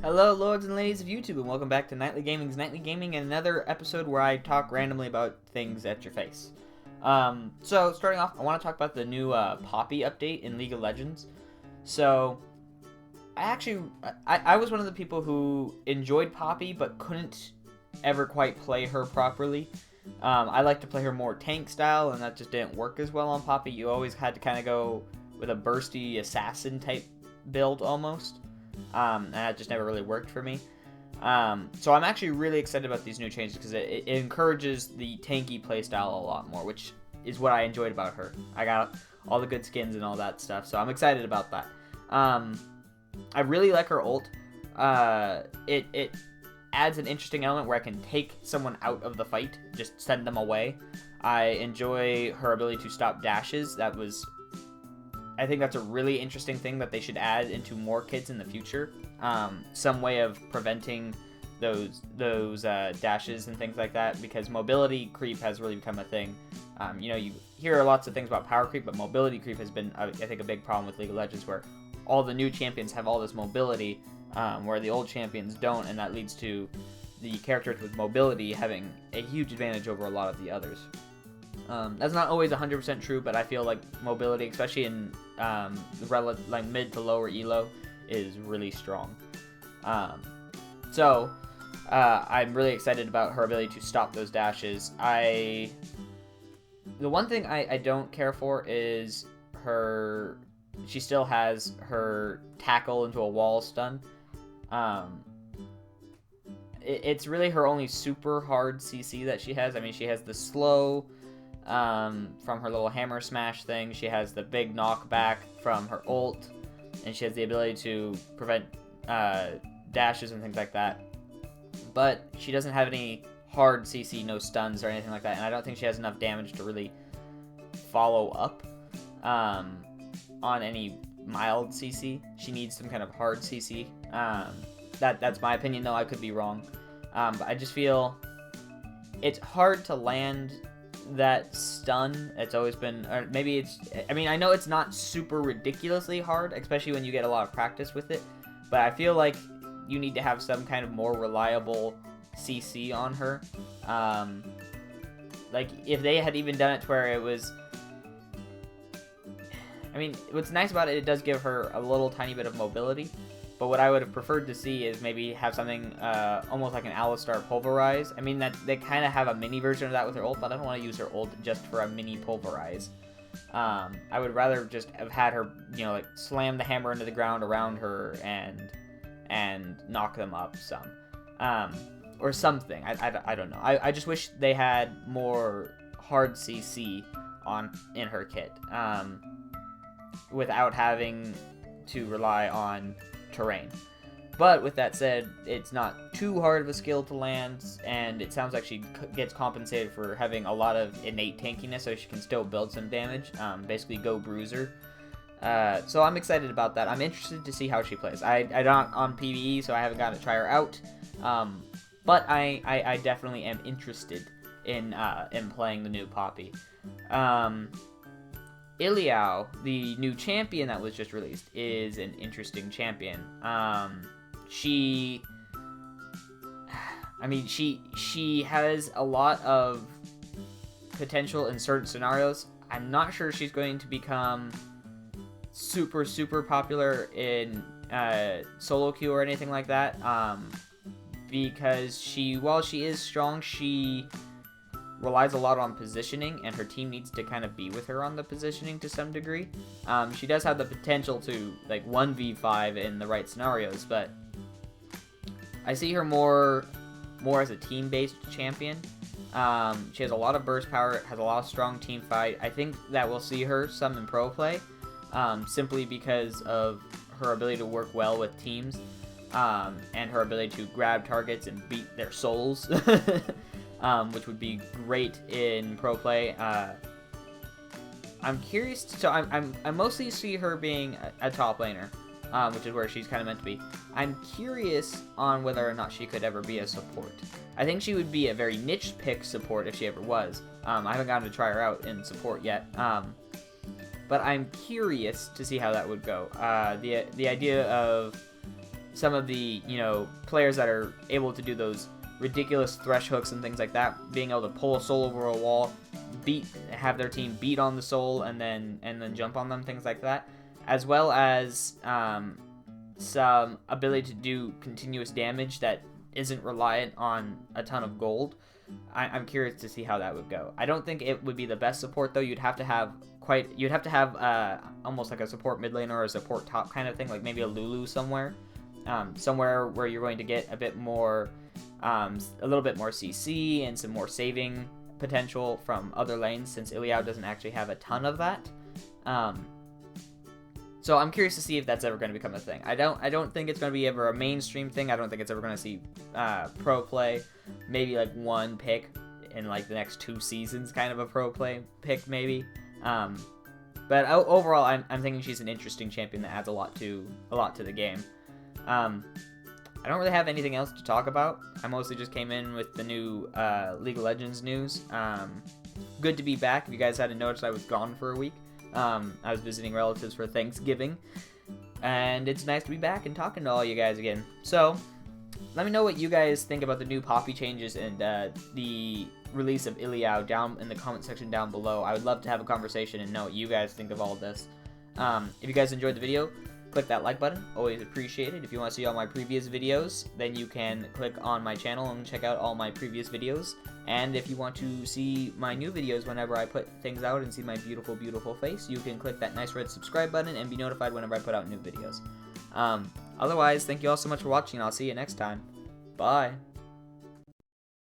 Hello, lords and ladies of YouTube, and welcome back to Nightly Gaming's Nightly Gaming, and another episode where I talk randomly about things at your face. So, starting off, I want to talk about the new Poppy update in League of Legends. So, I was one of the people who enjoyed Poppy, but couldn't ever quite play her properly. I like to play her more tank style, and that just didn't work as well on Poppy. You always had to kind of go with a bursty assassin type build almost. And that just never really worked for me. So I'm actually really excited about these new changes because it encourages the tanky playstyle a lot more, which is what I enjoyed about her. I got all the good skins and all that stuff, so I'm excited about that. I really like her ult. It adds an interesting element where I can take someone out of the fight, just send them away. I enjoy her ability to stop dashes. I think that's a really interesting thing that they should add into more kits in the future. Some way of preventing those dashes and things like that, because mobility creep has really become a thing. You hear lots of things about power creep, but mobility creep has been, I think, a big problem with League of Legends, where all the new champions have all this mobility, where the old champions don't, and that leads to the characters with mobility having a huge advantage over a lot of the others. That's not always 100% true, but I feel like mobility, especially in like mid to lower elo, is really strong. So I'm really excited about her ability to stop those dashes. The one thing I don't care for is she still has her tackle into a wall stun. It's really her only super hard CC that she has. I mean, she has the slow from her little hammer smash thing. She has the big knockback from her ult, and she has the ability to prevent dashes and things like that. But she doesn't have any hard CC, no stuns or anything like that, and I don't think she has enough damage to really follow up on any mild CC. She needs some kind of hard CC. That's my opinion, though. I could be wrong. But I just feel it's hard to land that stun. It's always been, or maybe I know it's not super ridiculously hard, especially when you get a lot of practice with it, but I feel like you need to have some kind of more reliable CC on her. Like, if they had even done it to where it was, what's nice about it does give her a little tiny bit of mobility, but what I would have preferred to see is maybe have something almost like an Alistar Pulverize. I mean, that they kind of have a mini version of that with her ult, but I don't want to use her ult just for a mini Pulverize. I would rather just have had her, like slam the hammer into the ground around her and knock them up some, or something. I don't know. I just wish they had more hard CC in her kit, without having to rely on terrain. But with that said, it's not too hard of a skill to land, and it sounds like she gets compensated for having a lot of innate tankiness, so she can still build some damage. Basically, go bruiser. So I'm excited about that. I'm interested to see how she plays. I'm not on PvE, so I haven't gotten to try her out. But I definitely am interested in playing the new Poppy. Illaoi, the new champion that was just released, is an interesting champion. She has a lot of potential in certain scenarios. I'm not sure she's going to become super, super popular in solo queue or anything like that. Because while she is strong, she relies a lot on positioning, and her team needs to kind of be with her on the positioning to some degree. She does have the potential to, like, 1v5 in the right scenarios, but I see her more as a team-based champion. She has a lot of burst power, has a lot of strong team fight. I think that we'll see her some in pro play, simply because of her ability to work well with teams, and her ability to grab targets and beat their souls. Which would be great in pro play. I'm curious. I mostly see her being a top laner, which is where she's kind of meant to be. I'm curious on whether or not she could ever be a support. I think she would be a very niche pick support if she ever was. I haven't gotten to try her out in support yet. But I'm curious to see how that would go. The idea of some of the, players that are able to do those ridiculous thresh hooks and things like that, being able to pull a soul over a wall, have their team beat on the soul, and then jump on them, things like that, as well as some ability to do continuous damage that isn't reliant on a ton of gold. I'm curious to see how that would go. I don't think it would be the best support though. You'd have to have almost like a support mid lane or a support top kind of thing, like maybe a Lulu somewhere where you're going to get a bit more, a little bit more CC and some more saving potential from other lanes, since Illaoi doesn't actually have a ton of that. So I'm curious to see if that's ever going to become a thing. I don't think it's going to be ever a mainstream thing. I don't think it's ever going to see pro play. Maybe like one pick in like the next 2 seasons, kind of a pro play pick maybe. But overall, I'm thinking she's an interesting champion that adds a lot to the game. I don't really have anything else to talk about. I mostly just came in with the new League of Legends news. Good to be back. If you guys hadn't noticed, I was gone for a week. I was visiting relatives for Thanksgiving, and it's nice to be back and talking to all you guys again. So, let me know what you guys think about the new Poppy changes and the release of Illaoi down in the comment section down below. I would love to have a conversation and know what you guys think of all of this. If you guys enjoyed the video, click that like button, always appreciate it. If you want to see all my previous videos, then you can click on my channel and check out all my previous videos. And if you want to see my new videos whenever I put things out and see my beautiful, beautiful face, you can click that nice red subscribe button and be notified whenever I put out new videos. Otherwise, thank you all so much for watching, and I'll see you next time. Bye!